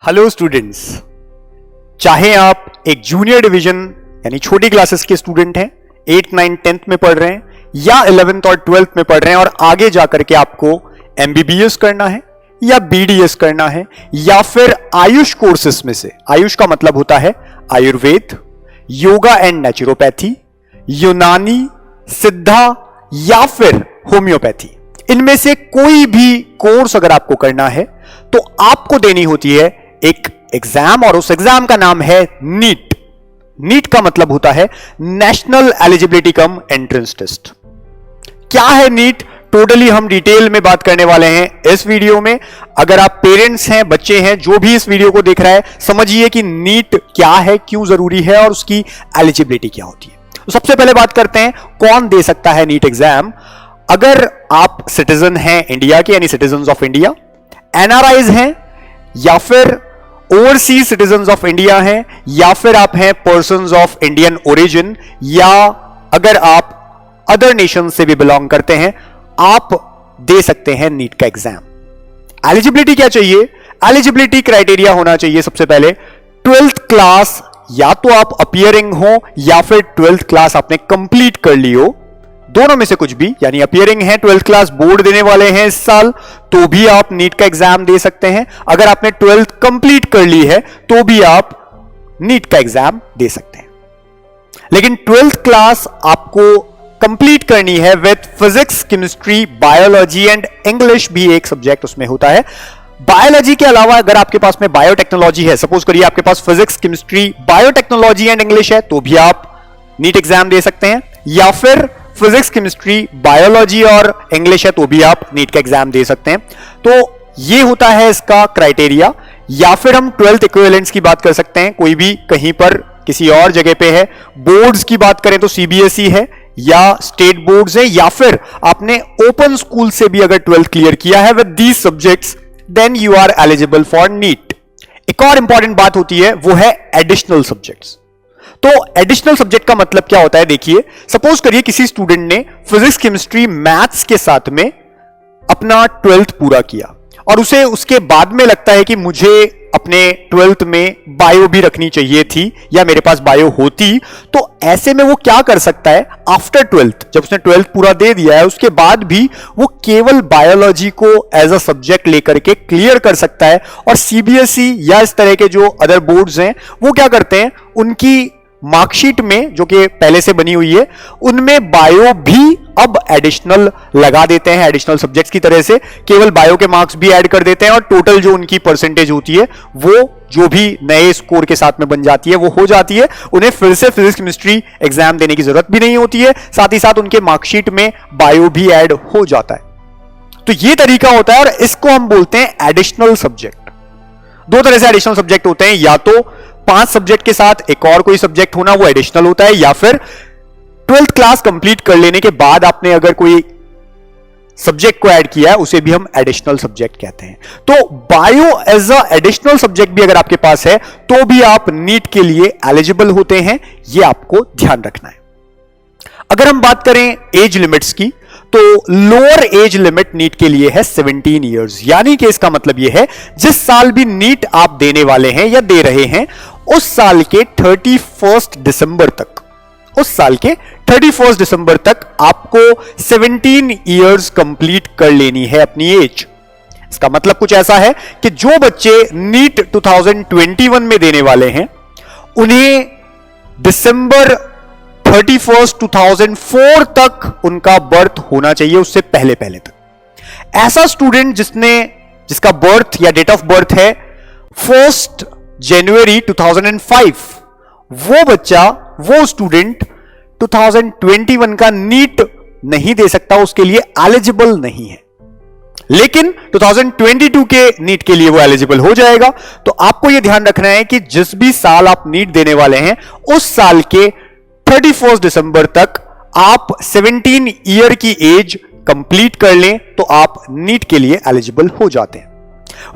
Hello students, चाहे आप एक जूनियर डिवीजन यानी छोटी क्लासेस के स्टूडेंट हैं, 8, 9, 10th में पढ़ रहे हैं या 11th और 12th में पढ़ रहे हैं और आगे जाकर के आपको MBBS करना है या BDS करना है या फिर आयुष कोर्सेस में से, आयुष का मतलब होता है आयुर्वेद, योगा एंड नेचुरोपैथी, यूनानी, सिद्धा या फिर होम्योपैथी, इनमें से कोई भी कोर्स अगर आपको करना है तो आपको देनी होती है एक एग्जाम और उस एग्जाम का नाम है नीट। नीट का मतलब होता है national eligibility cum entrance test. क्या है नीट, टोटली हम डिटेल में बात करने वाले हैं इस वीडियो में। अगर आप पेरेंट्स हैं, बच्चे हैं, जो भी इस वीडियो को देख रहा है, समझिए कि नीट क्या है, क्यों जरूरी है और उसकी एलिजिबिलिटी क्या होती है। तो सबसे पहले बात करते हैं कौन दे सकता है नीट एग्जाम। अगर आप सिटीजन हैं इंडिया के यानी सिटीजन ऑफ इंडिया, NRIs हैं या फिर ओवरसीज सिटीजन ऑफ इंडिया हैं या फिर आप हैं पर्सन्स ऑफ इंडियन ओरिजिन या अगर आप अदर नेशन से भी बिलोंग करते हैं, आप दे सकते हैं नीट का एग्जाम। एलिजिबिलिटी क्या चाहिए? एलिजिबिलिटी क्राइटेरिया होना चाहिए सबसे पहले 12th क्लास, या तो आप अपियरिंग हो या फिर 12th क्लास आपने कंप्लीट कर ली हो, दोनों में से कुछ भी। यानी अपियरिंग है, 12th क्लास बोर्ड देने वाले हैं इस साल, तो भी आप नीट का एग्जाम दे सकते हैं। अगर आपने 12th कंप्लीट कर ली है तो भी आप नीट का एग्जाम दे सकते हैं। लेकिन 12th क्लास आपको कंप्लीट करनी है with physics, chemistry, biology and English भी एक सब्जेक्ट उसमें होता है। बायोलॉजी के अलावा अगर आपके पास में बायोटेक्नोलॉजी है, सपोज करिए आपके पास physics, chemistry, biotechnology and English है, तो भी आप नीट एग्जाम दे सकते हैं। या फिर फिजिक्स, केमिस्ट्री, बायोलॉजी और इंग्लिश है तो भी आप नीट का एग्जाम दे सकते हैं। तो ये होता है इसका क्राइटेरिया। या फिर हम 12th इक्विवेलेंट्स की बात कर सकते हैं, कोई भी कहीं पर किसी और जगह पे है। बोर्ड्स की बात करें तो CBSE है या स्टेट बोर्ड्स है या फिर आपने ओपन स्कूल से भी अगर 12th क्लियर किया है with these subjects, then you are eligible for NEET. एक और इंपॉर्टेंट बात होती है, वो है एडिशनल सब्जेक्ट्स। तो एडिशनल सब्जेक्ट का मतलब क्या होता है, देखिए सपोज करिए किसी स्टूडेंट ने फिजिक्स, केमिस्ट्री, मैथ्स के साथ में अपना 12th पूरा किया और उसे उसके बाद में लगता है कि मुझे अपने 12th में बायो भी रखनी चाहिए थी या मेरे पास बायो होती, तो ऐसे में वो क्या कर सकता है, आफ्टर 12th जब उसने 12th पूरा दे दिया है उसके बाद भी वो केवल बायोलॉजी को एज अ सब्जेक्ट लेकर के क्लियर कर सकता है। और CBSE या इस तरह के जो अदर बोर्ड्स हैं वो क्या करते हैं, उनकी मार्कशीट में जो कि पहले से बनी हुई है उनमें बायो भी अब एडिशनल लगा देते हैं, एडिशनल सब्जेक्ट्स की तरह से केवल बायो के मार्क्स भी ऐड कर देते हैं और टोटल जो उनकी परसेंटेज होती है वो जो भी नए स्कोर के साथ में बन जाती है वो हो जाती है। उन्हें फिर से फिजिक्स, केमिस्ट्री एग्जाम देने की जरूरत भी नहीं होती है, साथ ही साथ उनके मार्कशीट में बायो भी ऐड हो जाता है। तो ये तरीका होता है और इसको हम बोलते हैं एडिशनल सब्जेक्ट। दो तरह से एडिशनल सब्जेक्ट होते हैं, या तो 5 सब्जेक्ट के साथ एक और कोई सब्जेक्ट होना वो एडिशनल होता है, या फिर 12th क्लास कंप्लीट कर लेने के बाद आपने अगर कोई सब्जेक्ट को ऐड किया है उसे भी हम एडिशनल सब्जेक्ट कहते हैं। तो bio as a additional subject भी अगर आपके पास है तो भी आप नीट के लिए एलिजिबल होते हैं, ये आपको ध्यान रखना है। अगर हम बात करें एज लिमिट्स की, तो लोअर एज लिमिट नीट के लिए है 17 इयर्स। यानी कि इसका मतलब यह है जिस साल भी नीट आप देने वाले हैं या दे रहे हैं उस साल के 31 दिसंबर तक, उस साल के 31 दिसंबर तक आपको 17 इयर्स कंप्लीट कर लेनी है अपनी एज। इसका मतलब कुछ ऐसा है कि जो बच्चे नीट 2021 में देने वाले हैं उन्हें दिसंबर 31, 2004 तक उनका बर्थ होना चाहिए, उससे पहले पहले तक। ऐसा स्टूडेंट जिसका बर्थ या डेट ऑफ बर्थ है 1 जनवरी 2005, वो बच्चा, वो स्टूडेंट 2021 का नीट नहीं दे सकता, उसके लिए एलिजिबल नहीं है। लेकिन 2022 के नीट के लिए वो एलिजिबल हो जाएगा। तो आपको यह ध्यान रखना है कि जिस भी साल आप नीट देने वाले हैं उस साल के 31 दिसंबर तक आप 17 ईयर की एज कंप्लीट कर लें तो आप नीट के लिए एलिजिबल हो जाते हैं।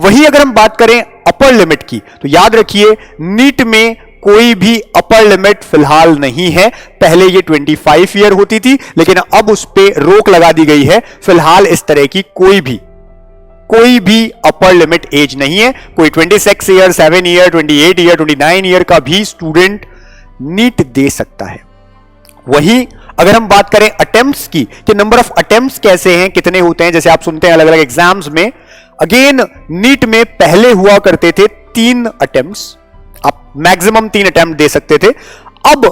वहीं अगर हम बात करें अपर लिमिट की, तो याद रखिए नीट में कोई भी अपर लिमिट फिलहाल नहीं है। पहले ये 25 ईयर होती थी लेकिन अब उस पर रोक लगा दी गई है। फिलहाल इस तरह की कोई भी कोई भी अपर लिमिट एज नहीं है। कोई 26 ईयर, 7 ईयर, 28 ईयर, 29 ईयर का भी स्टूडेंट नीट दे सकता है। वही अगर हम बात करें अटेम्प्ट्स की, कि नंबर ऑफ अटेम्प्ट्स कैसे हैं, कितने होते हैं, जैसे आप सुनते हैं अलग अलग एग्जाम्स में, अगेन नीट में पहले हुआ करते थे 3 अटेम्प्ट्स, आप मैक्सिमम 3 अटेम्प्ट दे सकते थे। अब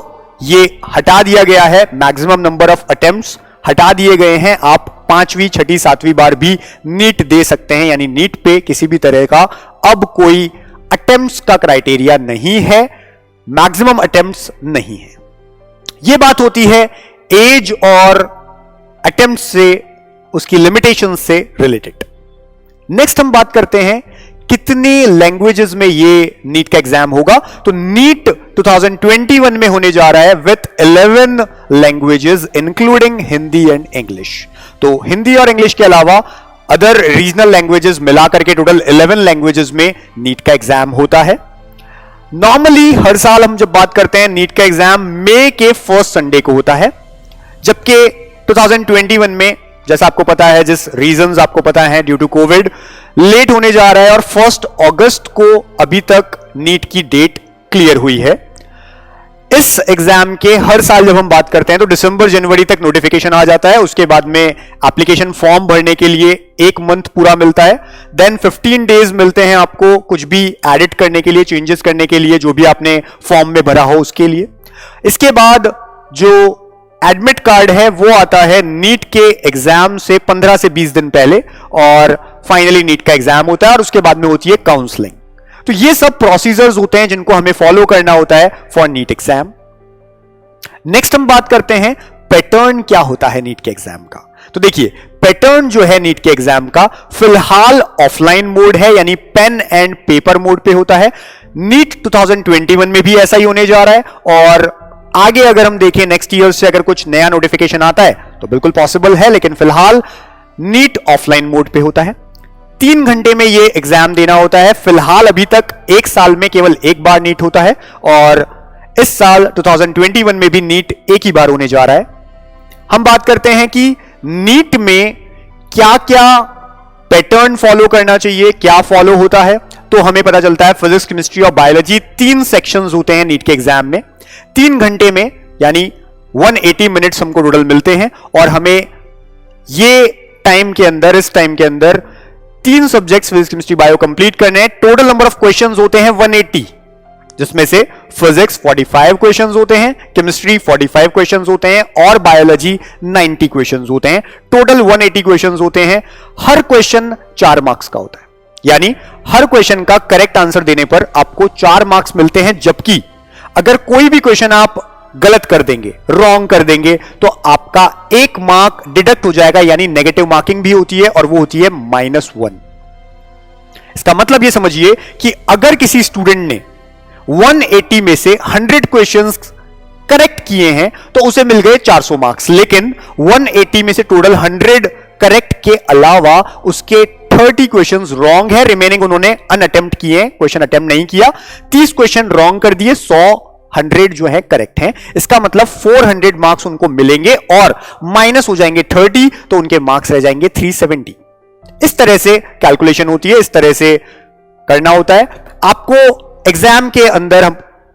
ये हटा दिया गया है, मैक्सिमम नंबर ऑफ अटेम्प्ट्स हटा दिए गए हैं। आप 5वीं, 6ठी, 7वीं बार भी नीट दे सकते हैं, यानी नीट पे किसी भी तरह का अब कोई अटेम्प्ट्स का क्राइटेरिया नहीं है, मैक्सिमम अटेम्प्ट्स नहीं है। यह बात होती है एज और अटेम्प्ट से, उसकी लिमिटेशन से रिलेटेड। नेक्स्ट हम बात करते हैं कितनी लैंग्वेजेस में ये नीट का एग्जाम होगा। तो नीट 2021 में होने जा रहा है with 11 languages including Hindi and English. तो हिंदी और इंग्लिश के अलावा अदर रीजनल लैंग्वेजेस मिलाकर के टोटल 11 लैंग्वेजेस में नीट का एग्जाम होता है। नॉर्मली हर साल हम जब बात करते हैं नीट का एग्जाम मई के फर्स्ट संडे को होता है, जबकि 2021 में जैसा आपको पता है, जिस रीजंस आपको पता है, ड्यू टू कोविड लेट होने जा रहा है और 1 अगस्त को अभी तक नीट की डेट क्लियर हुई है। इस एग्जाम के हर साल जब हम बात करते हैं तो दिसंबर जनवरी तक नोटिफिकेशन आ जाता है, उसके बाद में एप्लीकेशन फॉर्म भरने के लिए 1 मंथ पूरा मिलता है, देन 15 डेज मिलते हैं आपको कुछ भी एडिट करने के लिए, चेंजेस करने के लिए, जो भी आपने फॉर्म में भरा हो उसके लिए। इसके बाद जो एडमिट कार्ड है वो आता है नीट के एग्जाम से 15 से 20 दिन पहले, और फाइनली नीट का एग्जाम होता है और उसके बाद में होती है काउंसलिंग। तो ये सब प्रोसीजर्स होते हैं जिनको हमें फॉलो करना होता है फॉर नीट एग्जाम। नेक्स्ट हम बात करते हैं पैटर्न क्या होता है नीट के एग्जाम का। तो देखिए पैटर्न जो है नीट के एग्जाम का फिलहाल ऑफलाइन मोड है, यानी पेन एंड पेपर मोड पे होता है। नीट 2021 में भी ऐसा ही होने जा रहा है, और आगे अगर हम देखें नेक्स्ट ईयर से अगर कुछ नया नोटिफिकेशन आता है तो बिल्कुल पॉसिबल है, लेकिन फिलहाल नीट ऑफलाइन मोड पे होता है। 3 घंटे में ये एग्जाम देना होता है। फिलहाल अभी तक 1 साल में केवल 1 बार नीट होता है, और इस साल 2021 में भी नीट 1 ही बार होने जा रहा है। हम बात करते हैं कि नीट में क्या क्या पैटर्न फॉलो करना चाहिए, क्या फॉलो होता है। तो हमें पता चलता है फिजिक्स, केमिस्ट्री और बायोलॉजी 3 सेक्शंस होते हैं नीट के एग्जाम में। 3 घंटे में यानी 180 मिनट्स हमको टोटल मिलते हैं, और हमें ये टाइम के अंदर, इस टाइम के अंदर 3 subjects physics, chemistry, bio complete करने हैं। टोटल नंबर ऑफ क्वेश्चंस होते हैं 180, जिसमें से फिजिक्स 45 क्वेश्चंस होते हैं, केमिस्ट्री 45 क्वेश्चंस होते हैं, और बायोलॉजी 90 क्वेश्चंस होते हैं। टोटल 180 क्वेश्चंस होते हैं। हर क्वेश्चन 4 मार्क्स का होता है, यानी हर क्वेश्चन का करेक्ट आंसर देने पर आपको 4 मार्क्स मिलते हैं। जबकि अगर कोई भी क्वेश्चन आप गलत कर देंगे, रॉन्ग कर देंगे, तो आपका 1 मार्क डिडक्ट हो जाएगा, यानी नेगेटिव मार्किंग भी होती है, और वो होती है -1। इसका मतलब ये समझिए कि अगर किसी स्टूडेंट ने 180 में से 100 क्वेश्चंस करेक्ट किए हैं तो उसे मिल गए 400 मार्क्स, लेकिन 180 में से टोटल 100 करेक्ट के अलावा उसके 30 क्वेश्चंस रॉन्ग है, रिमेनिंग उन्होंने अनअटेम्प्ट किए, क्वेश्चन अटेम्प्ट नहीं किया। 30 क्वेश्चन रॉन्ग कर दिए, 100 जो है करेक्ट हैं। इसका मतलब 400 मार्क्स उनको मिलेंगे, और माइनस हो जाएंगे 30, तो उनके मार्क्स रह जाएंगे 370। इस तरह से कैलकुलेशन होती है, इस तरह से करना होता है। आपको एग्जाम के अंदर हम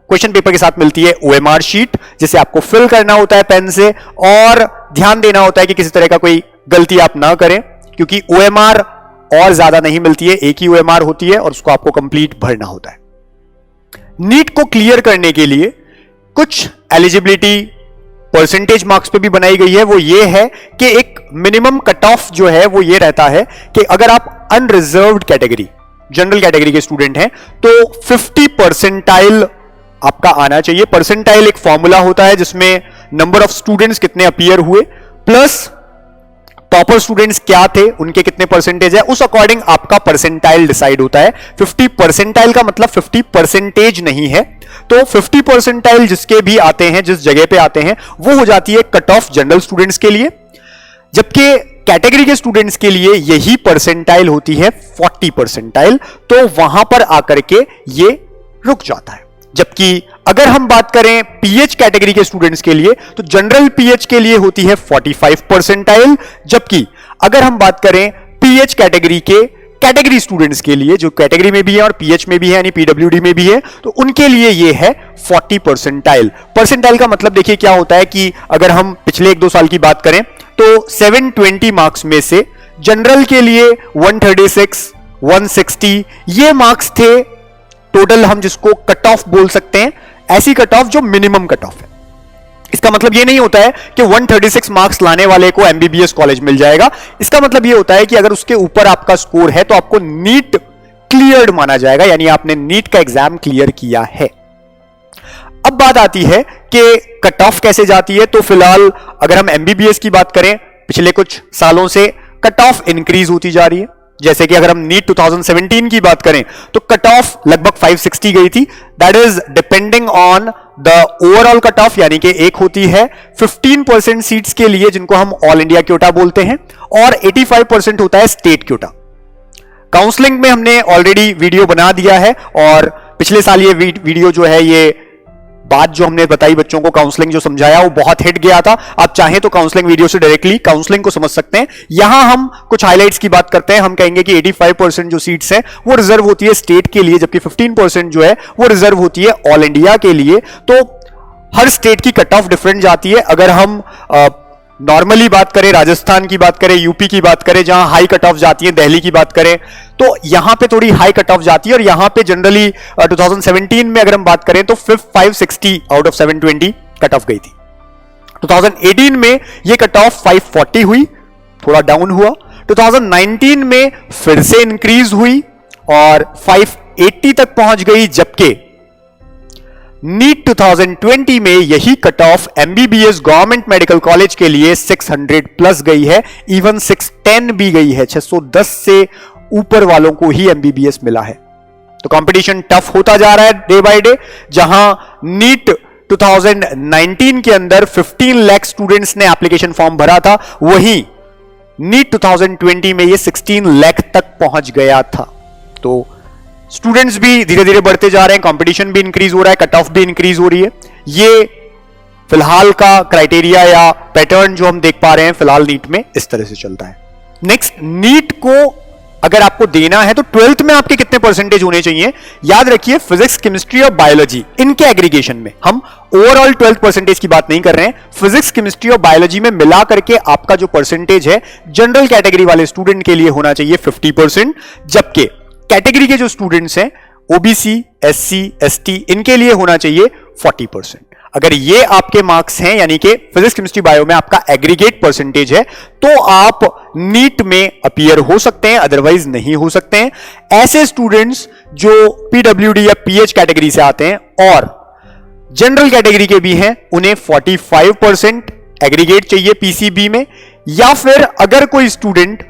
क्वेश्चन पेपर के साथ मिलती है OMR शीट, जिसे आपको फिल करना होता है पेन से, और ध्यान देना होता है कि किसी तरह का कोई गलती आप ना करें, क्योंकि OMR और ज्यादा नहीं मिलती है, एक ही OMR होती है, और उसको आपको कंप्लीट भरना होता है। नीट को क्लियर करने के लिए कुछ एलिजिबिलिटी परसेंटेज मार्क्स पे भी बनाई गई है। वो ये है कि एक मिनिमम कट ऑफ जो है वो ये रहता है कि अगर आप अनरिजर्व्ड कैटेगरी, जनरल कैटेगरी के स्टूडेंट हैं, तो 50 परसेंटाइल आपका आना चाहिए। परसेंटाइल एक फॉर्मूला होता है जिसमें नंबर ऑफ स्टूडेंट्स कितने अपीयर हुए प्लस टॉपर स्टूडेंट्स क्या थे, उनके कितने परसेंटेज है, उस अकॉर्डिंग आपका परसेंटाइल डिसाइड होता है। 50 परसेंटाइल का मतलब 50 परसेंटेज नहीं है, तो 50 परसेंटाइल जिसके भी आते हैं, जिस जगह पे आते हैं, वो हो जाती है कट ऑफ जनरल स्टूडेंट्स के लिए, जबकि कैटेगरी के स्टूडेंट्स के लिए यही परसेंटाइल होती है 40 परसेंटाइल, तो वहां पर आकर के ये रुक जाता है। जबकि अगर हम बात करें पीएच कैटेगरी के स्टूडेंट्स के लिए, तो जनरल पीएच के लिए होती है 45 परसेंटाइल, जबकि अगर हम बात करें पीएच कैटेगरी के कैटेगरी स्टूडेंट्स के लिए, जो कैटेगरी में भी है और पीएच में भी है यानी पीडब्ल्यूडी में भी है, तो उनके लिए ये है 40 परसेंटाइल। परसेंटाइल का मतलब देखिए क्या होता है कि अगर हम पिछले 1-2 साल की बात करें तो 720 मार्क्स में से जनरल के लिए 136, 160 ये मार्क्स थे टोटल, हम जिसको कट ऑफ बोल सकते हैं, ऐसी कट ऑफ जो मिनिमम कट ऑफ है। इसका मतलब ये नहीं होता है कि 136 मार्क्स लाने वाले को एमबीबीएस कॉलेज मिल जाएगा। इसका मतलब ये होता है कि अगर उसके ऊपर आपका स्कोर है तो आपको नीट क्लियर्ड माना जाएगा, यानी आपने नीट का एग्जाम क्लियर किया है। अब बात आती है कि कट ऑफ कैसे जाती है। तो फिलहाल अगर हम एमबीबीएस की बात करें, पिछले कुछ सालों से कट ऑफ इंक्रीज होती जा रही है। जैसे कि अगर हम नीट 2017 की बात करें तो कट ऑफ लगभग 560 गई थी। That is depending on the overall cut off, यानी कि एक होती है 15% सीट्स के लिए जिनको हम ऑल इंडिया क्योटा बोलते हैं, और 85% होता है स्टेट क्योटा। काउंसलिंग में हमने ऑलरेडी वीडियो बना दिया है, और पिछले साल ये वीडियो जो है, ये बात जो हमने बताई बच्चों को, काउंसलिंग जो समझाया वो बहुत हिट गया था। आप चाहें तो काउंसलिंग वीडियो से डायरेक्टली काउंसलिंग को समझ सकते हैं। यहां हम कुछ हाइलाइट्स की बात करते हैं। हम कहेंगे कि 85% जो सीट्स हैं वो रिजर्व होती है स्टेट के लिए, जबकि 15% जो है वो रिजर्व होती है ऑल इंडिया के लिए। तो हर स्टेट की कट ऑफ डिफरेंट जाती है। अगर हम नॉर्मली बात करें, राजस्थान की बात करें, यूपी की बात करें जहां हाई कट ऑफ जाती है, दिल्ली की बात करें तो यहां पे थोड़ी हाई कट ऑफ जाती है, और यहां पे जनरली 2017 में अगर हम बात करें तो 560 आउट ऑफ 720 कट ऑफ गई थी। 2018 में ये कट ऑफ 540 हुई, थोड़ा डाउन हुआ। 2019 में फिर से इंक्रीज हुई और 580 तक पहुंच गई, जबकि नीट 2020 में यही cut off MBBS government medical college के लिए 600 प्लस गई है, इवन 610 भी गई है। 610 से ऊपर वालों को ही एमबीबीएस मिला है। तो कंपटीशन टफ होता जा रहा है डे बाय डे। जहां नीट 2019 के अंदर 15 लाख स्टूडेंट्स ने एप्लीकेशन फॉर्म भरा था, वहीं नीट 2020 में ये 16 लाख तक पहुंच गया था। तो स्टूडेंट्स भी धीरे धीरे बढ़ते जा रहे हैं, कंपटीशन भी इंक्रीज हो रहा है, कट ऑफ भी इंक्रीज हो रही है। ये फिलहाल का क्राइटेरिया या पैटर्न जो हम देख पा रहे हैं फिलहाल नीट में इस तरह से चलता है। नेक्स्ट, नीट को अगर आपको देना है तो 12th में आपके कितने परसेंटेज होने चाहिए? याद रखिए, फिजिक्स, केमिस्ट्री और बायोलॉजी इनके एग्रीगेशन में, हम ओवरऑल 12th परसेंटेज की बात नहीं कर रहे हैं, फिजिक्स, केमिस्ट्री और बायोलॉजी में मिला करके आपका जो परसेंटेज है जनरल कैटेगरी वाले स्टूडेंट के लिए होना चाहिए 50%, जबकि कैटेगरी के जो स्टूडेंट्स हैं ओबीसी, एससी, एसटी, इनके लिए होना चाहिए 40%। अगर ये आपके मार्क्स हैं, यानी कि फिजिक्स, केमिस्ट्री, बायो में आपका एग्रीगेट परसेंटेज है, तो आप नीट में अपीयर हो सकते हैं, अदरवाइज नहीं हो सकते हैं। ऐसे स्टूडेंट्स जो पीडब्ल्यूडी या पीएच कैटेगरी से आते हैं और जनरल कैटेगरी के भी हैं, उन्हें 45% एग्रीगेट चाहिए पीसीबी में, या फिर अगर कोई स्टूडेंट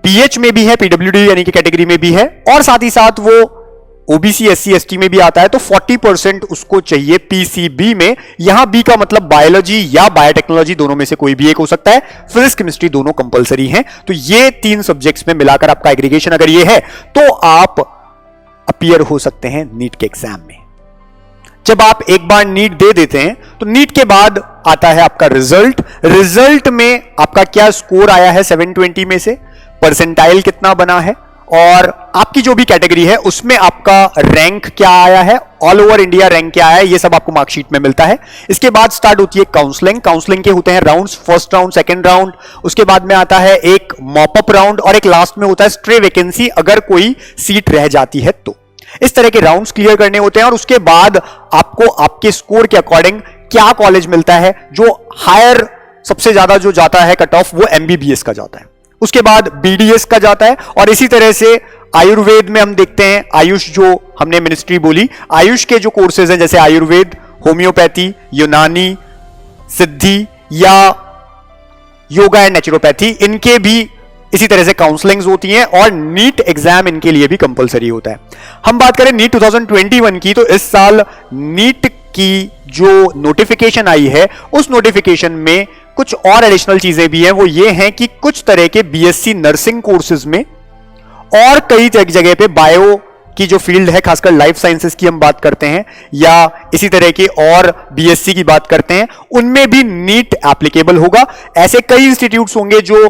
पीएच में भी है, पीडब्ल्यूडी यानी कि कैटेगरी में भी है, और साथ ही साथ वो ओबीसी, एससी, एसटी में भी आता है, तो 40% उसको चाहिए पीसीबी में। यहां बी का मतलब बायोलॉजी या बायोटेक्नोलॉजी, दोनों में से कोई भी एक हो सकता है। फिजिक्स, केमिस्ट्री दोनों कंपलसरी हैं। तो ये 3 सब्जेक्ट्स में मिलाकर आपका एग्रीगेशन अगर ये है तो आप अपीयर हो सकते हैं नीट के एग्जाम में। जब आप एक बार नीट दे देते हैं तो नीट के बाद आता है आपका रिजल्ट। रिजल्ट में आपका क्या स्कोर आया है 720 में से, परसेंटाइल कितना बना है, और आपकी जो भी कैटेगरी है उसमें आपका रैंक क्या आया है, ऑल ओवर इंडिया रैंक क्या आया है, ये सब आपको मार्कशीट में मिलता है। इसके बाद स्टार्ट होती है काउंसलिंग। काउंसलिंग के होते हैं rounds, first round, second round, उसके बाद में आता है एक मॉपअप राउंड, और एक लास्ट में होता है स्ट्रे वैकेंसी, अगर कोई सीट रह जाती है तो। इस तरह के राउंड्स क्लियर करने होते हैं, और उसके बाद आपको आपके स्कोर के अकॉर्डिंग क्या कॉलेज मिलता है। जो हायर सबसे ज्यादा जो जाता है कट ऑफ, वो एमबीबीएस का जाता है, उसके बाद बीडीएस का जाता है, और इसी तरह से आयुर्वेद में हम देखते हैं, आयुष जो हमने मिनिस्ट्री बोली, आयुष के जो कोर्सेज हैं जैसे आयुर्वेद, होम्योपैथी, यूनानी, सिद्धि या योगा एंड नेचुरोपैथी, इनके भी इसी तरह से काउंसलिंग्स होती हैं, और नीट एग्जाम इनके लिए भी कंपलसरी होता है। हम बात करें नीट 2021 की, तो इस साल नीट की जो नोटिफिकेशन आई है उस नोटिफिकेशन में कुछ और एडिशनल चीजें भी हैं। वो ये हैं कि कुछ तरह के बीएससी नर्सिंग कोर्सेज में और कई जगह पे बायो की जो फील्ड है, खासकर लाइफ साइंसेस की हम बात करते हैं, या इसी तरह के और बीएससी की बात करते हैं, उनमें भी नीट एप्लीकेबल होगा। ऐसे कई इंस्टीट्यूट्स होंगे जो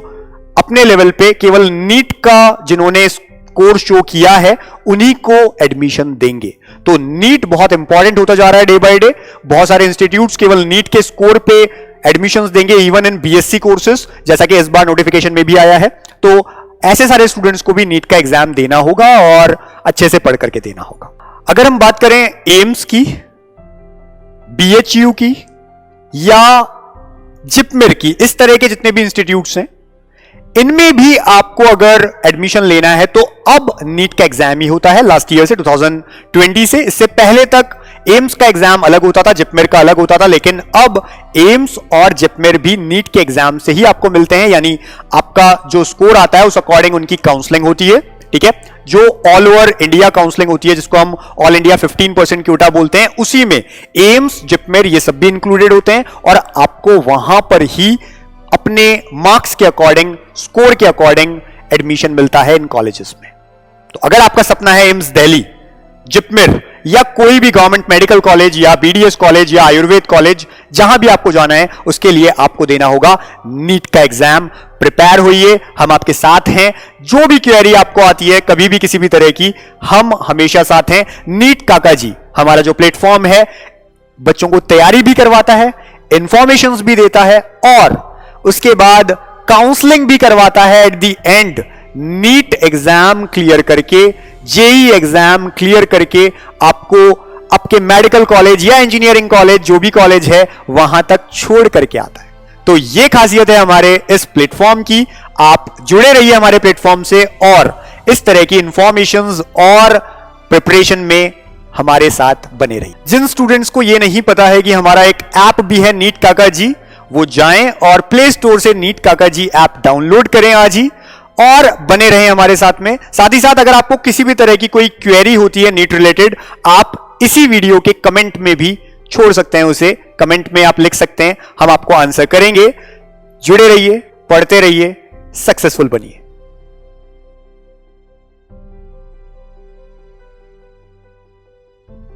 अपने लेवल पे केवल नीट का जिन्होंने स्कोर शो किया है उन्हीं को एडमिशन देंगे। तो नीट बहुत इंपॉर्टेंट होता जा रहा है डे बाय डे। बहुत सारे इंस्टीट्यूट्स केवल नीट के स्कोर पे एडमिशंस देंगे, इवन इन बीएससी कोर्सेज, जैसा कि इस बार नोटिफिकेशन में भी आया है। तो ऐसे सारे स्टूडेंट्स को भी नीट का एग्जाम देना होगा और अच्छे से पढ़ करके देना होगा। अगर हम बात करें एम्स की, बीएचयू की या जिपमेर की, इस तरह के जितने भी इंस्टीट्यूट्स हैं, इनमें भी आपको अगर एडमिशन लेना है तो अब नीट का एग्जाम ही होता है। लास्ट ईयर से 2020 से, इससे पहले तक एम्स का एग्जाम अलग होता था, जिपमेर का अलग होता था, लेकिन अब एम्स और जिपमेर भी नीट के एग्जाम से ही आपको मिलते हैं। यानी आपका जो स्कोर आता है उस अकॉर्डिंग उनकी काउंसलिंग होती है, ठीक है। जो ऑल ओवर इंडिया काउंसलिंग होती है, जिसको हम ऑल इंडिया 15% क्योटा बोलते हैं, उसी में एम्स, जिपमेर ये सब भी इंक्लूडेड होते हैं और आपको वहां पर ही अपने मार्क्स के अकॉर्डिंग, स्कोर के अकॉर्डिंग एडमिशन मिलता है इन कॉलेजेस में। तो अगर आपका सपना है एम्स दिल्ली, जिपमेर या कोई भी गवर्नमेंट मेडिकल कॉलेज या बीडीएस कॉलेज या आयुर्वेद कॉलेज, जहां भी आपको जाना है, उसके लिए आपको देना होगा नीट का एग्जाम। प्रिपेयर होइए, हम आपके साथ हैं। जो भी क्वेरी आपको आती है कभी भी किसी भी तरह की, हम हमेशा साथ हैं। नीट काका जी हमारा जो प्लेटफॉर्म है, बच्चों को तैयारी भी करवाता है, इंफॉर्मेशंस भी देता है और उसके बाद काउंसलिंग भी करवाता है at the end. NEET exam clear करके, जेई एग्जाम क्लियर करके आपको आपके मेडिकल कॉलेज या इंजीनियरिंग कॉलेज, जो भी कॉलेज है, वहां तक छोड़ करके आता है। तो ये खासियत है हमारे इस प्लेटफॉर्म की। आप जुड़े रहिए हमारे प्लेटफॉर्म से और इस तरह की इंफॉर्मेशंस और प्रिपरेशन में हमारे साथ बने रहिए। जिन स्टूडेंट्स को ये नहीं पता है कि हमारा एक ऐप भी है नीट काका जी, वो जाएं और प्ले स्टोर से नीट काका जी ऐप डाउनलोड करें आज ही और बने रहें हमारे साथ में। साथ ही साथ अगर आपको किसी भी तरह की कोई क्वेरी होती है नीट रिलेटेड, आप इसी वीडियो के कमेंट में भी छोड़ सकते हैं, उसे कमेंट में आप लिख सकते हैं, हम आपको आंसर करेंगे। जुड़े रहिए, पढ़ते रहिए, सक्सेसफुल बनिए।